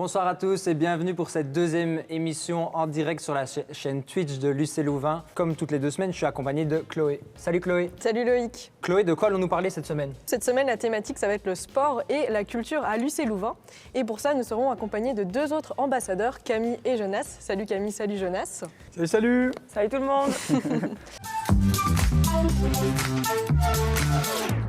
Bonsoir à tous et bienvenue pour cette deuxième émission en direct sur la chaîne Twitch de l'UC Louvain. Comme toutes les 2 semaines, je suis accompagné de Chloé. Salut Chloé. Salut Loïc. Chloé, de quoi allons-nous parler cette semaine? Cette semaine, la thématique, ça va être le sport et la culture à l'UC Louvain. Et pour ça, nous serons accompagnés de 2 autres ambassadeurs, Camille et Jonas. Salut Camille, salut Jonas. Salut, salut. Salut tout le monde.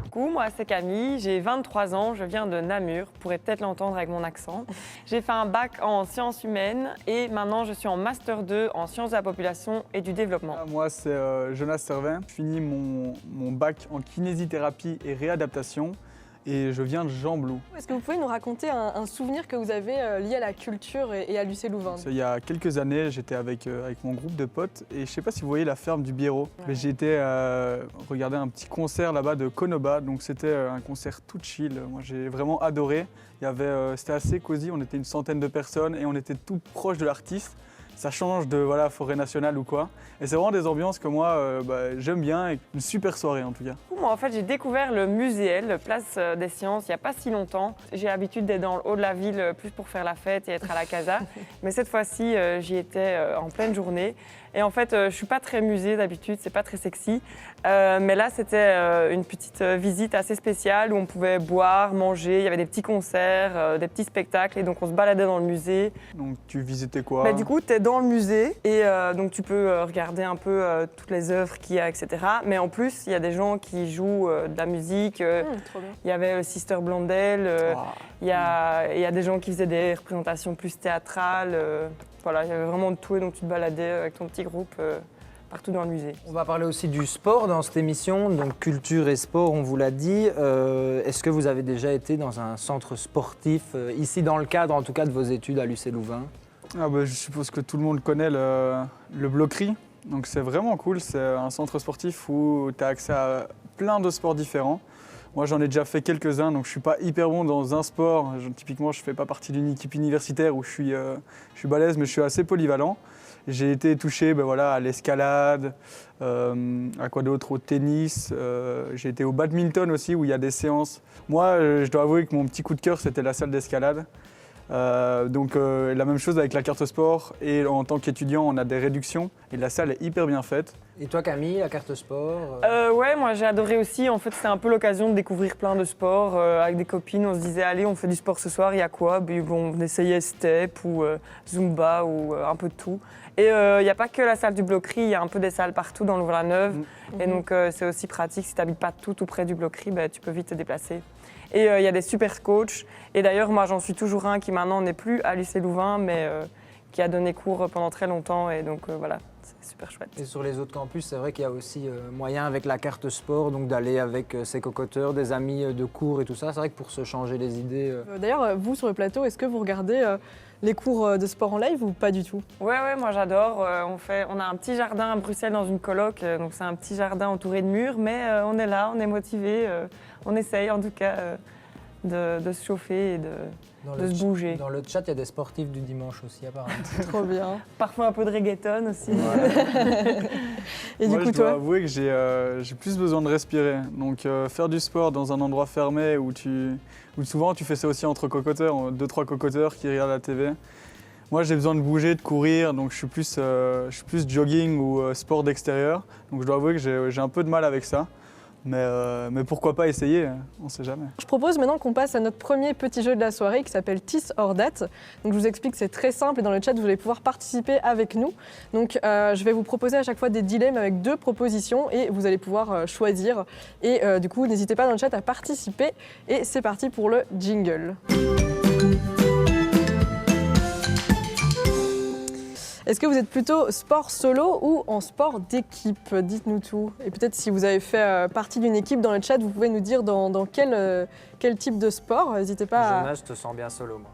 Coucou, moi c'est Camille, j'ai 23 ans, je viens de Namur, vous pourrez peut-être l'entendre avec mon accent. J'ai fait un bac en sciences humaines et maintenant je suis en master 2 en sciences de la population et du développement. Moi c'est Jonas Servin, je finis mon bac en kinésithérapie et réadaptation et je viens de Gembloux. Est-ce que vous pouvez nous raconter un souvenir que vous avez lié à la culture et à l'UC Louvain? Il y a quelques années, j'étais avec mon groupe de potes et je sais pas si vous voyez la ferme du Biérot, mais j'ai été regarder un petit concert là-bas de Konoba, donc c'était un concert tout chill. Moi j'ai vraiment adoré. C'était assez cosy, on était une centaine de personnes et on était tout proche de l'artiste. Ça change de forêt nationale ou quoi. Et c'est vraiment des ambiances que moi j'aime bien et une super soirée en tout cas. Moi en fait j'ai découvert le Muséel, place des sciences, il n'y a pas si longtemps. J'ai l'habitude d'être dans le haut de la ville plus pour faire la fête et être à la casa. Mais cette fois-ci j'y étais en pleine journée. Et en fait, je suis pas très musée d'habitude, c'est pas très sexy. Mais là, c'était une petite visite assez spéciale où on pouvait boire, manger. Il y avait des petits concerts, des petits spectacles. Et donc, on se baladait dans le musée. Donc, tu visitais quoi? Du coup, tu es dans le musée et donc tu peux regarder un peu toutes les œuvres qu'il y a, etc. Mais en plus, il y a des gens qui jouent de la musique. Trop bien. Il y avait Sister Blondel. Il y a des gens qui faisaient des représentations plus théâtrales. Voilà, il y avait vraiment de tout et donc tu te baladais avec ton petit groupe partout dans le musée. On va parler aussi du sport dans cette émission, donc culture et sport, on vous l'a dit. Est-ce que vous avez déjà été dans un centre sportif, ici dans le cadre en tout cas de vos études à l'UC Louvain? Je suppose que tout le monde connaît le Bloquerie. Donc c'est vraiment cool, c'est un centre sportif où tu as accès à plein de sports différents. Moi j'en ai déjà fait quelques-uns, donc je ne suis pas hyper bon dans un sport. Typiquement je ne fais pas partie d'une équipe universitaire où je suis balèze, mais je suis assez polyvalent. J'ai été touché à l'escalade, à quoi d'autre, au tennis. J'ai été au badminton aussi où il y a des séances. Moi je dois avouer que mon petit coup de cœur c'était la salle d'escalade. La même chose avec la carte sport et en tant qu'étudiant on a des réductions et la salle est hyper bien faite. Et toi Camille, la carte sport Ouais, moi j'ai adoré aussi. En fait, c'était un peu l'occasion de découvrir plein de sports. Avec des copines, on se disait allez, on fait du sport ce soir, il y a quoi? On essayait step ou zumba ou un peu de tout. Et il n'y a pas que la salle du Bloquerie, il y a un peu des salles partout dans Louvain-la-Neuve. Et donc c'est aussi pratique, si tu n'habites pas tout près du Bloquerie, tu peux vite te déplacer. Et il y a des super coachs. Et d'ailleurs, moi, j'en suis toujours un qui maintenant n'est plus à l'UC Louvain, mais qui a donné cours pendant très longtemps. Et donc voilà, c'est super chouette. Et sur les autres campus, c'est vrai qu'il y a aussi moyen avec la carte sport, donc d'aller avec ses cocoteurs, des amis de cours et tout ça. C'est vrai que pour se changer les idées... D'ailleurs, vous sur le plateau, est-ce que vous regardez les cours de sport en live ou pas du tout? Ouais, moi j'adore. On a un petit jardin à Bruxelles dans une coloc, donc c'est un petit jardin entouré de murs, mais on est là, on est motivés. On essaye en tout cas de se chauffer et de se bouger. Dans le chat, il y a des sportifs du dimanche aussi apparemment. Trop bien. Parfois un peu de reggaeton aussi. Et Moi, du coup, je dois toi? avouer que j'ai plus besoin de respirer. Donc faire du sport dans un endroit fermé où souvent tu fais ça aussi entre cocoteurs, 2-3 cocoteurs qui regardent la TV. Moi j'ai besoin de bouger, de courir, donc je suis plus jogging ou sport d'extérieur. Donc je dois avouer que j'ai un peu de mal avec ça. Mais pourquoi pas essayer, on ne sait jamais. Je propose maintenant qu'on passe à notre premier petit jeu de la soirée qui s'appelle This or That. Donc je vous explique, c'est très simple et dans le chat vous allez pouvoir participer avec nous. Donc je vais vous proposer à chaque fois des dilemmes avec 2 propositions et vous allez pouvoir choisir. Et du coup n'hésitez pas dans le chat à participer et c'est parti pour le jingle. Est-ce que vous êtes plutôt sport solo ou en sport d'équipe? Dites-nous tout. Et peut-être si vous avez fait partie d'une équipe dans le chat, vous pouvez nous dire dans quel type de sport. N'hésitez pas à... Jonas, je te sens bien solo, moi.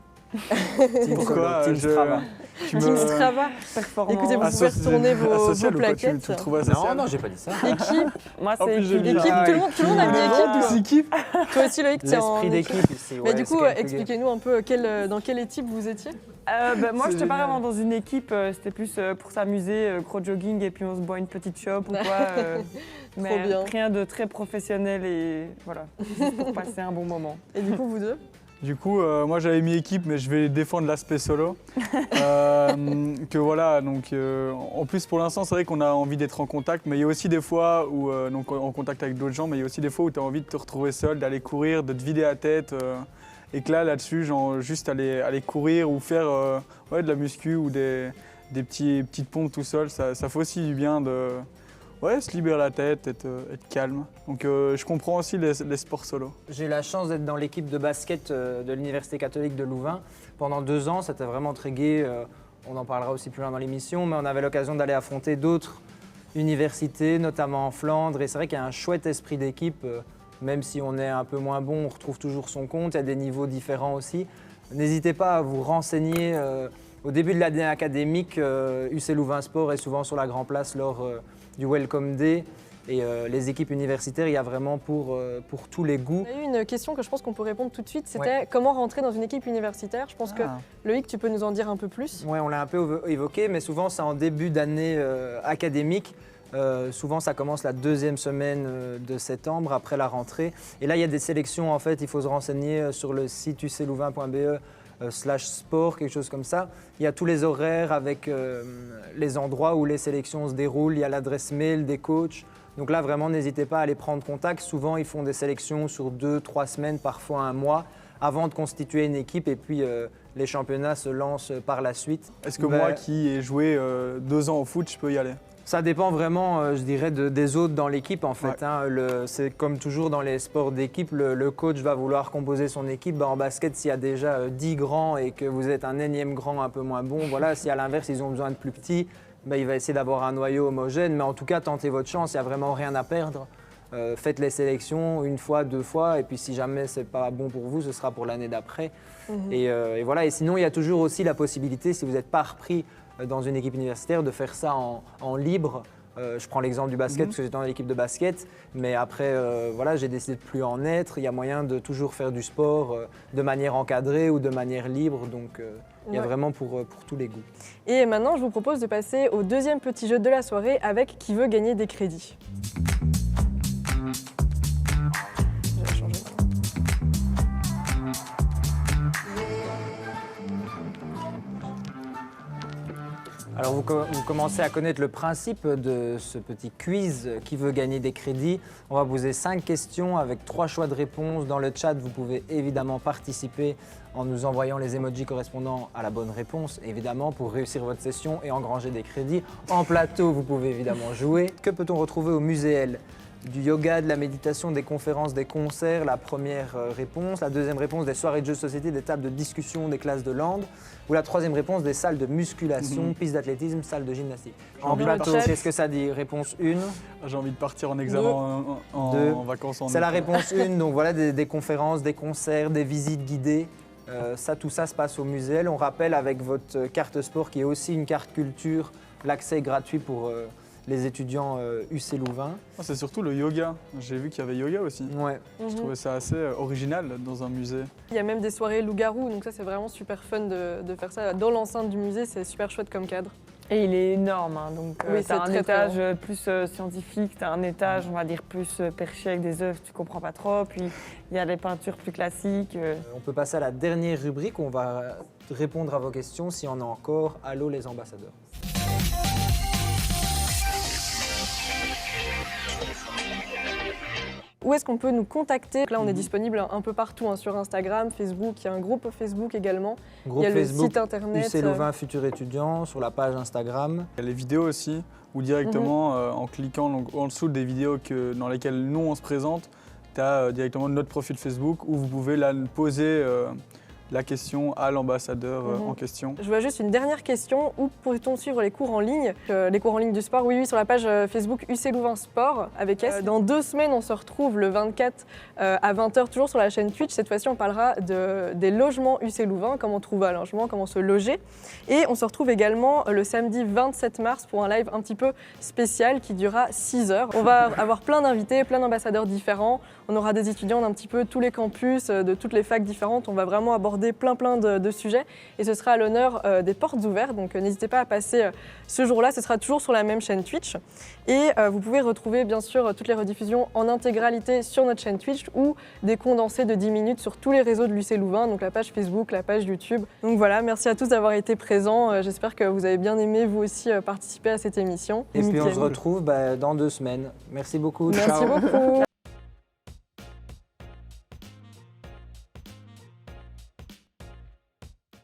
Pourquoi Team Strava. Team Strava. Performant. Écoutez, vous pouvez retourner vos plaquettes. Tu le trouves asocial? Non, j'ai pas dit ça. Équipe, Moi En c'est plus, j'aime équipe. bien. équipe, tout le monde a mis équipe. équipe. Toi aussi Loïc, tu es en L'esprit équipe. d'équipe ici. Mais ouais, du c'est coup, quand même plus expliquez-nous un peu dans quelle équipe vous étiez. Moi C'est je n'étais pas génial. vraiment dans une équipe, c'était plus pour s'amuser, gros jogging et puis on se boit une petite chope ou quoi. Mais bien. rien de très professionnel et voilà, juste pour passer un bon moment. Et du coup, vous deux? Du coup, moi j'avais mis équipe, mais je vais défendre l'aspect solo. Que voilà, donc en plus pour l'instant c'est vrai qu'on a envie d'être en contact, mais il y a aussi des fois où, donc en contact avec d'autres gens, mais il y a aussi des fois où tu as envie de te retrouver seul, d'aller courir, de te vider la tête. Et que là-dessus, genre juste aller courir ou faire ouais, de la muscu ou des petites pompes tout seul, ça fait aussi du bien de ouais, se libérer la tête, être calme. Donc je comprends aussi les sports solo. J'ai eu la chance d'être dans l'équipe de basket de l'Université catholique de Louvain. Pendant 2 ans, c'était vraiment très gai. On en parlera aussi plus loin dans l'émission, mais on avait l'occasion d'aller affronter d'autres universités, notamment en Flandre. Et c'est vrai qu'il y a un chouette esprit d'équipe. Même si on est un peu moins bon, on retrouve toujours son compte. Il y a des niveaux différents aussi. N'hésitez pas à vous renseigner. Au début de l'année académique, UC Louvain Sport est souvent sur la Grand Place lors du Welcome Day. Et les équipes universitaires, il y a vraiment pour tous les goûts. On a eu une question que je pense qu'on peut répondre tout de suite. C'était comment rentrer dans une équipe universitaire. Je pense que Loïc, tu peux nous en dire un peu plus. Oui, on l'a un peu évoqué, mais souvent c'est en début d'année académique. Souvent, ça commence la 2e semaine de septembre, après la rentrée. Et là, il y a des sélections, en fait, il faut se renseigner sur le site uclouvain.be/sport, quelque chose comme ça. Il y a tous les horaires avec les endroits où les sélections se déroulent. Il y a l'adresse mail des coachs. Donc là, vraiment, n'hésitez pas à aller prendre contact. Souvent, ils font des sélections sur 2-3 semaines, parfois un mois, avant de constituer une équipe. Et puis, les championnats se lancent par la suite. Est-ce que moi qui ai joué 2 ans au foot, je peux y aller ? Ça dépend vraiment, je dirais, des autres dans l'équipe en fait. Ouais. C'est comme toujours dans les sports d'équipe, le coach va vouloir composer son équipe. En basket, s'il y a déjà 10 grands et que vous êtes un énième grand un peu moins bon, voilà, si à l'inverse ils ont besoin de plus petits, il va essayer d'avoir un noyau homogène. Mais en tout cas, tentez votre chance, il n'y a vraiment rien à perdre. Faites les sélections 1 fois, 2 fois, et puis si jamais c'est pas bon pour vous, ce sera pour l'année d'après. Et voilà. Et sinon, il y a toujours aussi la possibilité, si vous n'êtes pas repris dans une équipe universitaire, de faire ça en libre. Je prends l'exemple du basket parce que j'étais dans l'équipe de basket, mais après voilà, j'ai décidé de plus en être. Il y a moyen de toujours faire du sport de manière encadrée ou de manière libre, donc il y a vraiment pour tous les goûts. Et maintenant, je vous propose de passer au 2e petit jeu de la soirée avec Qui veut gagner des crédits. Je vais changer. Alors vous commencez à connaître le principe de ce petit quiz qui veut gagner des crédits. On va vous poser 5 questions avec 3 choix de réponses. Dans le chat, vous pouvez évidemment participer en nous envoyant les emojis correspondant à la bonne réponse, évidemment, pour réussir votre session et engranger des crédits. En plateau, vous pouvez évidemment jouer. Que peut-on retrouver au Muséel ? Du yoga, de la méditation, des conférences, des concerts, la première réponse. La deuxième réponse, des soirées de jeux de société, des tables de discussion, des classes de langue. Ou la troisième réponse, des salles de musculation, pistes d'athlétisme, salles de gymnastique. En plateau, qu'est-ce que ça dit ? Réponse 1. J'ai envie de partir en examen en vacances en été. C'est la réponse 1, donc voilà des conférences, des concerts, des visites guidées. Tout ça se passe au Muséel. On rappelle avec votre carte sport qui est aussi une carte culture, l'accès est gratuit pour les étudiants UC Louvain. C'est surtout le yoga. J'ai vu qu'il y avait yoga aussi. Ouais. Je trouvais ça assez original dans un musée. Il y a même des soirées loup-garou, donc ça c'est vraiment super fun de faire ça dans l'enceinte du musée, c'est super chouette comme cadre. Et il est énorme, hein, donc oui, tu as un très, étage très plus scientifique, tu as un étage, on va dire, plus perché avec des œuvres, tu comprends pas trop, puis il y a les peintures plus classiques. On peut passer à la dernière rubrique, on va répondre à vos questions si on a encore. Allô les ambassadeurs. Où est-ce qu'on peut nous contacter ? Là, on est disponible un peu partout, sur Instagram, Facebook, il y a un groupe Facebook également. Groupe il y a Facebook, le site internet. UC Louvain Futur Étudiant, sur la page Instagram. Il y a les vidéos aussi, ou directement en cliquant donc, en dessous des vidéos dans lesquelles nous on se présente, tu as directement notre profil Facebook où vous pouvez là poser la question à l'ambassadeur en question. Je vois juste une dernière question. Où peut-on suivre les cours en ligne ? Les cours en ligne du sport, oui, sur la page Facebook UC Louvain Sport avec S. Dans 2 semaines, on se retrouve le 24 à 20h, toujours sur la chaîne Twitch. Cette fois-ci, on parlera des logements UC Louvain, comment trouver un logement, comment se loger. Et on se retrouve également le samedi 27 mars pour un live un petit peu spécial qui durera 6 heures. On va avoir plein d'invités, plein d'ambassadeurs différents. On aura des étudiants d'un petit peu tous les campus, de toutes les facs différentes. On va vraiment aborder aborder plein de sujets. Et ce sera à l'honneur des portes ouvertes. Donc n'hésitez pas à passer ce jour-là. Ce sera toujours sur la même chaîne Twitch. Et vous pouvez retrouver bien sûr toutes les rediffusions en intégralité sur notre chaîne Twitch ou des condensés de 10 minutes sur tous les réseaux de l'UC Louvain, donc la page Facebook, la page YouTube. Donc voilà, merci à tous d'avoir été présents. J'espère que vous avez bien aimé vous aussi participer à cette émission. Et puis on Nickel. se retrouve dans 2 semaines. Merci beaucoup. Merci Ciao. beaucoup.